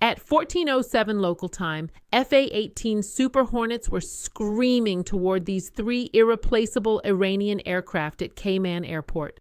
At 14:07 local time, FA-18 Super Hornets were screaming toward these three irreplaceable Iranian aircraft at Cayman Airport.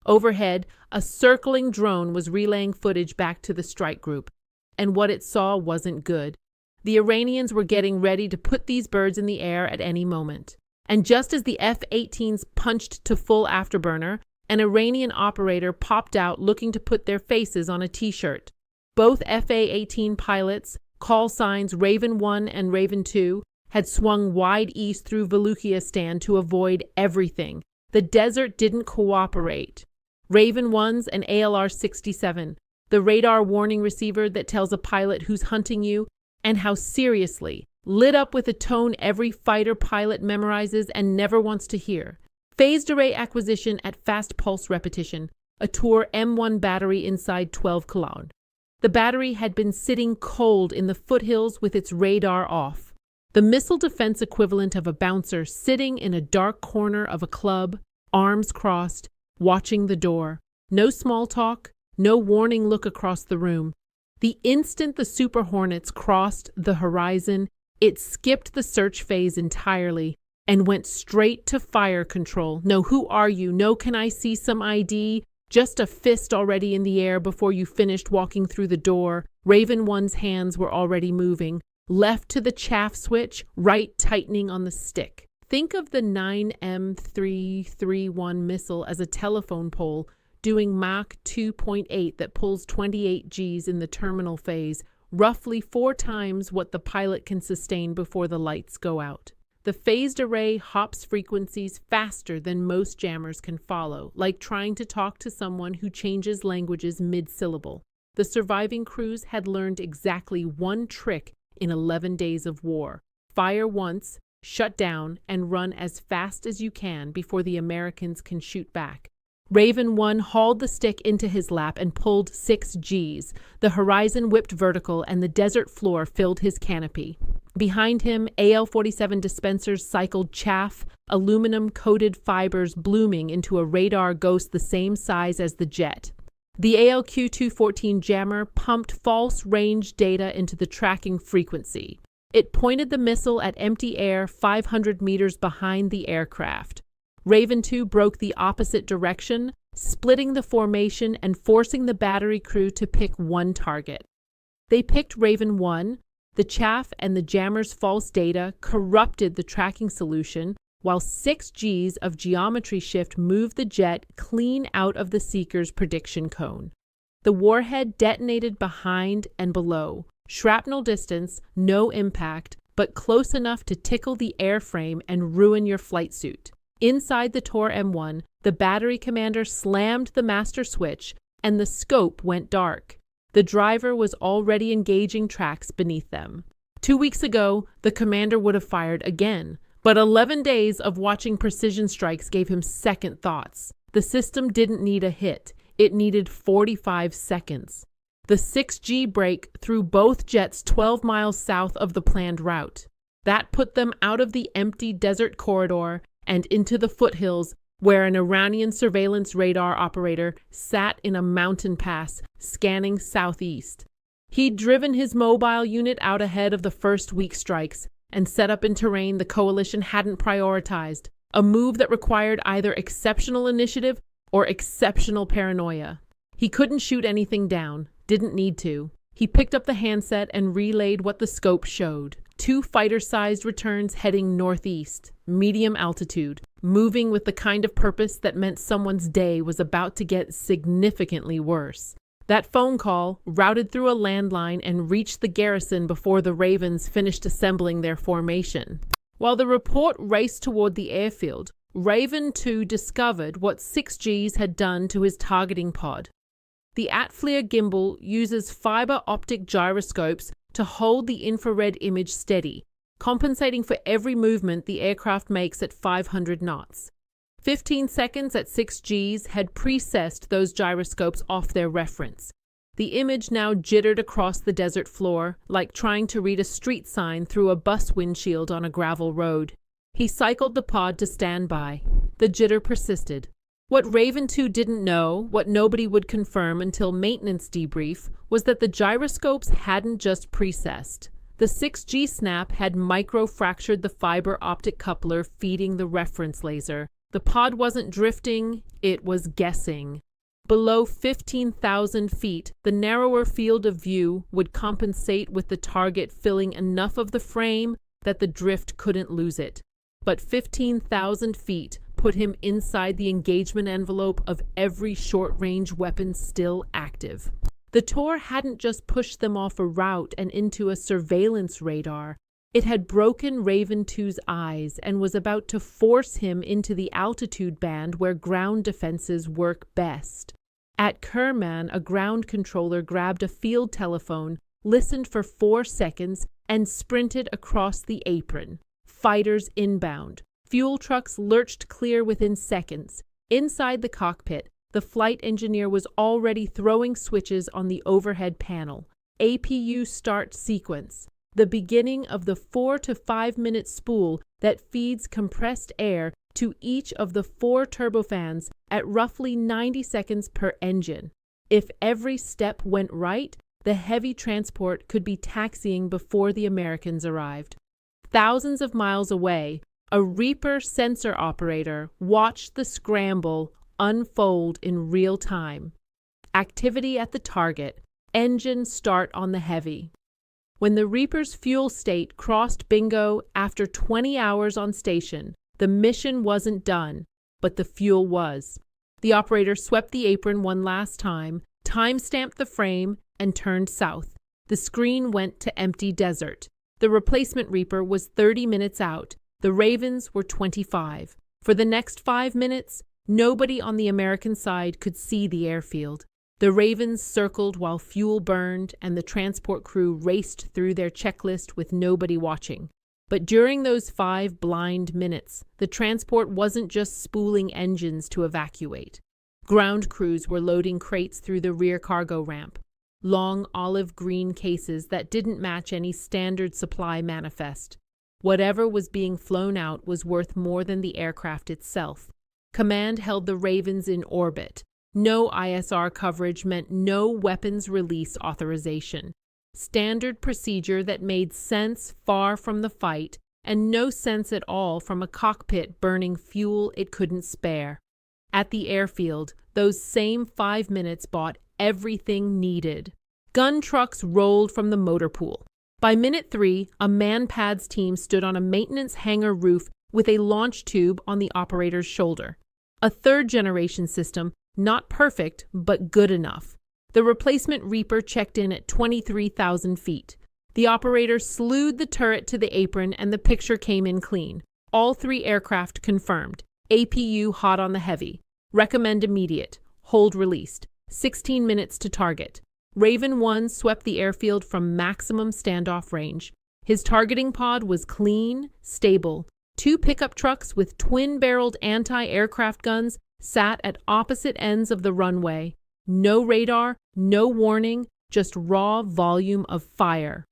Overhead, a circling drone was relaying footage back to the strike group, and what it saw wasn't good. The Iranians were getting ready to put these birds in the air at any moment. And just as the F-18s punched to full afterburner, an Iranian operator popped out looking to put their faces on a T-shirt. Both FA-18 pilots, call signs Raven 1 and Raven 2, had swung wide east through Baluchistan to avoid everything. The desert didn't cooperate. Raven 1's an ALR-67, the radar warning receiver that tells a pilot who's hunting you and how seriously, lit up with a tone every fighter pilot memorizes and never wants to hear. Phased array acquisition at fast pulse repetition, a Tour M1 battery inside 12 km. The battery had been sitting cold in the foothills with its radar off. The missile defense equivalent of a bouncer sitting in a dark corner of a club, arms crossed, watching the door. No small talk, no warning look across the room. The instant the Super Hornets crossed the horizon, it skipped the search phase entirely and went straight to fire control. No, who are you? No, can I see some ID? Just a fist already in the air before you finished walking through the door. Raven 1's hands were already moving. Left to the chaff switch, right tightening on the stick. Think of the 9M331 missile as a telephone pole doing Mach 2.8 that pulls 28 Gs in the terminal phase, roughly 4 times what the pilot can sustain before the lights go out. The phased array hops frequencies faster than most jammers can follow, like trying to talk to someone who changes languages mid-syllable. The surviving crews had learned exactly one trick in 11 days of war. Fire once, shut down, and run as fast as you can before the Americans can shoot back. Raven 1 hauled the stick into his lap and pulled 6 Gs. The horizon whipped vertical and the desert floor filled his canopy. Behind him, AL-47 dispensers cycled chaff, aluminum-coated fibers blooming into a radar ghost the same size as the jet. The ALQ-214 jammer pumped false range data into the tracking frequency. It pointed the missile at empty air 500 meters behind the aircraft. Raven 2 broke the opposite direction, splitting the formation and forcing the battery crew to pick one target. They picked Raven 1. The chaff and the jammer's false data corrupted the tracking solution, while 6 Gs of geometry shift moved the jet clean out of the seeker's prediction cone. The warhead detonated behind and below. Shrapnel distance, no impact, but close enough to tickle the airframe and ruin your flight suit. Inside the Tour M1, the battery commander slammed the master switch and the scope went dark. The driver was already engaging tracks beneath them. 2 weeks ago, the commander would have fired again, but 11 days of watching precision strikes gave him second thoughts. The system didn't need a hit. It needed 45 seconds. The 6G break threw both jets 12 miles south of the planned route. That put them out of the empty desert corridor and into the foothills, where an Iranian surveillance radar operator sat in a mountain pass, scanning southeast. He'd driven his mobile unit out ahead of the first weak strikes and set up in terrain the coalition hadn't prioritized, a move that required either exceptional initiative or exceptional paranoia. He couldn't shoot anything down, didn't need to. He picked up the handset and relayed what the scope showed. 2 fighter-sized returns heading northeast, medium altitude, moving with the kind of purpose that meant someone's day was about to get significantly worse. That phone call routed through a landline and reached the garrison before the Ravens finished assembling their formation. While the report raced toward the airfield, Raven 2 discovered what 6Gs had done to his targeting pod. The Atfleer gimbal uses fiber optic gyroscopes to hold the infrared image steady, compensating for every movement the aircraft makes at 500 knots. 15 seconds at 6 Gs had precessed those gyroscopes off their reference. The image now jittered across the desert floor, like trying to read a street sign through a bus windshield on a gravel road. He cycled the pod to standby. The jitter persisted. What Raven 2 didn't know, what nobody would confirm until maintenance debrief, was that the gyroscopes hadn't just precessed. The 6G snap had micro-fractured the fiber optic coupler feeding the reference laser. The pod wasn't drifting, it was guessing. Below 15,000 feet, the narrower field of view would compensate with the target filling enough of the frame that the drift couldn't lose it. But 15,000 feet put him inside the engagement envelope of every short-range weapon still active. The Tor hadn't just pushed them off a route and into a surveillance radar. It had broken Raven 2's eyes and was about to force him into the altitude band where ground defenses work best. At Kerman, a ground controller grabbed a field telephone, listened for 4 seconds, and sprinted across the apron. Fighters inbound. Fuel trucks lurched clear within seconds. Inside the cockpit, the flight engineer was already throwing switches on the overhead panel. APU start sequence. The beginning of the 4 to 5 minute spool that feeds compressed air to each of the 4 turbofans at roughly 90 seconds per engine. If every step went right, the heavy transport could be taxiing before the Americans arrived. Thousands of miles away, a Reaper sensor operator watched the scramble unfold in real time. Activity at the target. Engine start on the heavy. When the Reaper's fuel state crossed bingo after 20 hours on station, the mission wasn't done, but the fuel was. The operator swept the apron one last time, time-stamped the frame, and turned south. The screen went to empty desert. The replacement Reaper was 30 minutes out. The Ravens were 25. For the next 5 minutes, nobody on the American side could see the airfield. The Ravens circled while fuel burned, and the transport crew raced through their checklist with nobody watching. But during those 5 blind minutes, the transport wasn't just spooling engines to evacuate. Ground crews were loading crates through the rear cargo ramp. Long olive green cases that didn't match any standard supply manifest. Whatever was being flown out was worth more than the aircraft itself. Command held the Ravens in orbit. No ISR coverage meant no weapons release authorization. Standard procedure that made sense far from the fight, and no sense at all from a cockpit burning fuel it couldn't spare. At the airfield, those same 5 minutes bought everything needed. Gun trucks rolled from the motor pool. By minute 3, a MANPADS team stood on a maintenance hangar roof with a launch tube on the operator's shoulder. A third-generation system, not perfect, but good enough. The replacement Reaper checked in at 23,000 feet. The operator slewed the turret to the apron and the picture came in clean. All 3 aircraft confirmed. APU hot on the heavy. Recommend immediate. Hold released. 16 minutes to target. Raven 1 swept the airfield from maximum standoff range. His targeting pod was clean, stable. 2 pickup trucks with twin-barreled anti-aircraft guns sat at opposite ends of the runway. No radar, no warning, just raw volume of fire.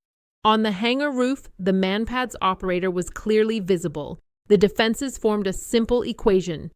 On the hangar roof, the MANPADS operator was clearly visible. The defenses formed a simple equation.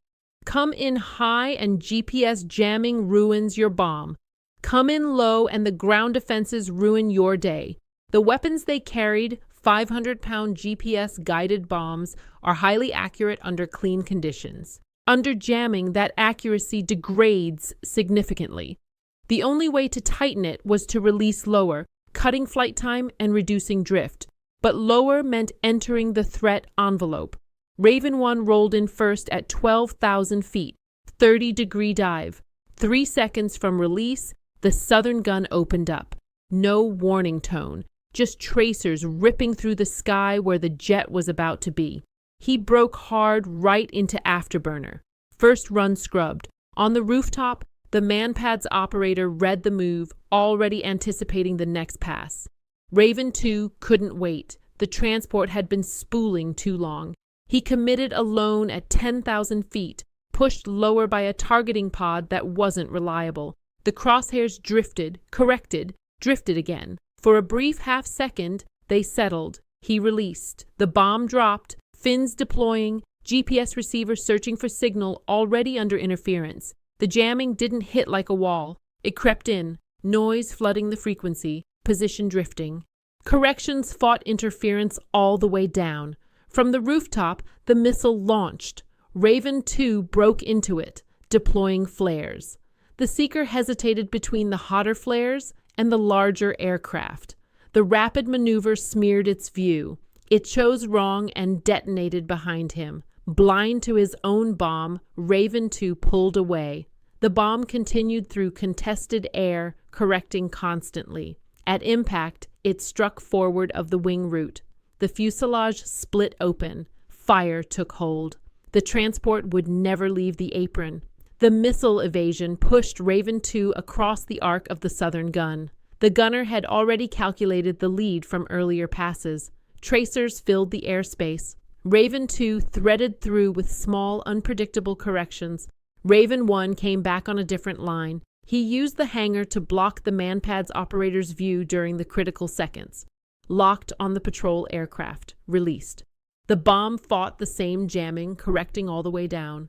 Come in high and GPS jamming ruins your bomb. Come in low and the ground defenses ruin your day. The weapons they carried, 500-pound GPS-guided bombs, are highly accurate under clean conditions. Under jamming, that accuracy degrades significantly. The only way to tighten it was to release lower, cutting flight time and reducing drift. But lower meant entering the threat envelope. Raven 1 rolled in first at 12,000 feet, 30-degree dive. 3 seconds from release, the southern gun opened up. No warning tone, just tracers ripping through the sky where the jet was about to be. He broke hard right into afterburner. First run scrubbed. On the rooftop, the MANPADS operator read the move, already anticipating the next pass. Raven 2 couldn't wait. The transport had been spooling too long. He committed alone at 10,000 feet, pushed lower by a targeting pod that wasn't reliable. The crosshairs drifted, corrected, drifted again. For a brief half-second, they settled. He released. The bomb dropped, fins deploying, GPS receiver searching for signal already under interference. The jamming didn't hit like a wall. It crept in, Noise flooding the frequency, position drifting. Corrections fought interference all the way down. From the rooftop, the missile launched. Raven 2 broke into it, deploying flares. The Seeker hesitated between the hotter flares and the larger aircraft. The rapid maneuver smeared its view. It chose wrong and detonated behind him. Blind to his own bomb, Raven 2 pulled away. The bomb continued through contested air, correcting constantly. At impact, it struck forward of the wing root. The fuselage split open. Fire took hold. The transport would never leave the apron. The missile evasion pushed Raven 2 across the arc of the southern gun. The gunner had already calculated the lead from earlier passes. Tracers filled the airspace. Raven 2 threaded through with small, unpredictable corrections. Raven 1 came back on a different line. He used the hangar to block the manpad's operator's view during the critical seconds. Locked on the patrol aircraft. Released. The bomb fought the same jamming, correcting all the way down.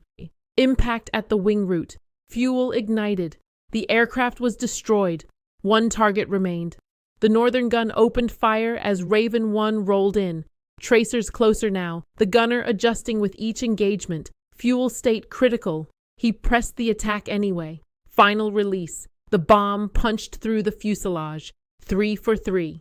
Impact at the wing root. Fuel ignited. The aircraft was destroyed. One target remained. The northern gun opened fire as Raven 1 rolled in. Tracers closer now, the gunner adjusting with each engagement. Fuel state critical. He pressed the attack anyway. Final release. The bomb punched through the fuselage. 3 for 3.